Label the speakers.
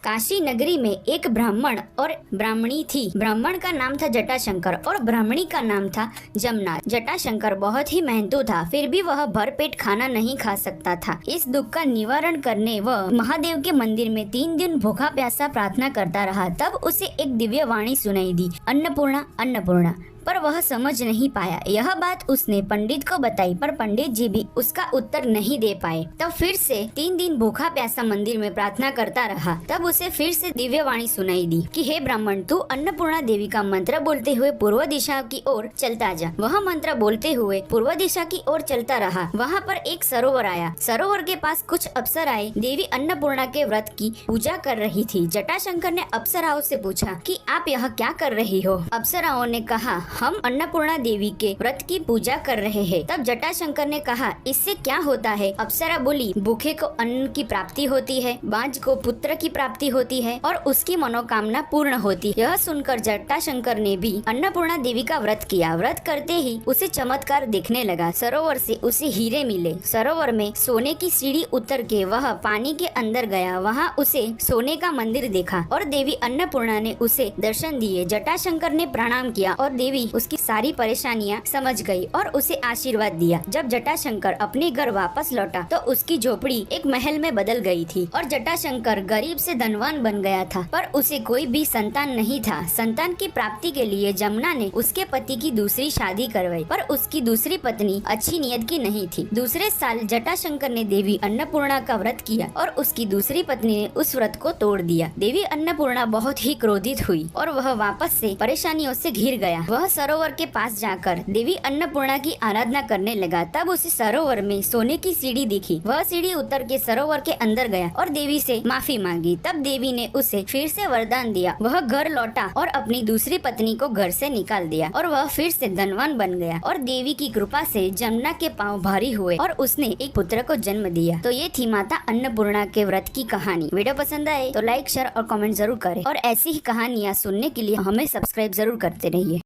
Speaker 1: काशी नगरी में एक ब्राह्मण और ब्राह्मणी थी। ब्राह्मण का नाम था जटाशंकर और ब्राह्मणी का नाम था जमुना। जटाशंकर बहुत ही मेहनतू था, फिर भी वह भरपेट खाना नहीं खा सकता था। इस दुख का निवारण करने वह महादेव के मंदिर में 3 दिन भूखा प्यासा प्रार्थना करता रहा। तब उसे एक दिव्य वाणी सुनाई दी, अन्नपूर्णा अन्नपूर्णा। पर वह समझ नहीं पाया। यह बात उसने पंडित को बताई, पर पंडित जी भी उसका उत्तर नहीं दे पाए। तब फिर से 3 दिन भूखा प्यासा मंदिर में प्रार्थना करता रहा। तब उसे फिर से दिव्य वाणी सुनाई दी कि हे ब्राह्मण, तू अन्नपूर्णा देवी का मंत्र बोलते हुए पूर्व दिशा की ओर चलता जा। वह मंत्र बोलते हुए पूर्व दिशा की ओर चलता रहा। वहाँ पर एक सरोवर आया। सरोवर के पास कुछ अप्सराएं देवी अन्नपूर्णा के व्रत की पूजा कर रही थी। जटाशंकर ने अप्सराओं से पूछा कि आप यह क्या कर रही हो? अप्सराओं ने कहा, हम अन्नपूर्णा देवी के व्रत की पूजा कर रहे हैं। तब जटाशंकर ने कहा, इससे क्या होता है? अप्सरा बोली, भूखे को अन्न की प्राप्ति होती है, बांझ को पुत्र की प्राप्ति होती है और उसकी मनोकामना पूर्ण होती है। यह सुनकर जटाशंकर ने भी अन्नपूर्णा देवी का व्रत किया। व्रत करते ही उसे चमत्कार दिखने लगा। सरोवर से उसे हीरे मिले। सरोवर में सोने की सीढ़ी उतर के वह पानी के अंदर गया। वहाँ उसे सोने का मंदिर देखा और देवी अन्नपूर्णा ने उसे दर्शन दिए। जटाशंकर ने प्रणाम किया और देवी उसकी सारी परेशानियां समझ गई और उसे आशीर्वाद दिया। जब जटाशंकर अपने घर वापस लौटा तो उसकी झोपड़ी एक महल में बदल गई थी और जटाशंकर गरीब से धनवान बन गया था। पर उसे कोई भी संतान नहीं था। संतान की प्राप्ति के लिए जमुना ने उसके पति की दूसरी शादी करवाई, पर उसकी दूसरी पत्नी अच्छी नियत की नहीं थी। दूसरे साल जटाशंकर ने देवी अन्नपूर्णा का व्रत किया और उसकी दूसरी पत्नी ने उस व्रत को तोड़ दिया। देवी अन्नपूर्णा बहुत ही क्रोधित हुई और वह वापस से परेशानियों से घिर गया। वह सरोवर के पास जाकर देवी अन्नपूर्णा की आराधना करने लगा। तब उसे सरोवर में सोने की सीढ़ी दिखी। वह सीढ़ी उतर के सरोवर के अंदर गया और देवी से माफी मांगी। तब देवी ने उसे फिर से वरदान दिया। वह घर लौटा और अपनी दूसरी पत्नी को घर से निकाल दिया और वह फिर से धनवान बन गया। और देवी की कृपा से जमुना के पांव भारी हुए और उसने एक पुत्र को जन्म दिया। तो ये थी माता अन्नपूर्णा के व्रत की कहानी। वीडियो पसंद आए तो लाइक, शेयर और कमेंट जरूर करें और ऐसी ही कहानियाँ सुनने के लिए हमें सब्सक्राइब जरूर करते रहिए।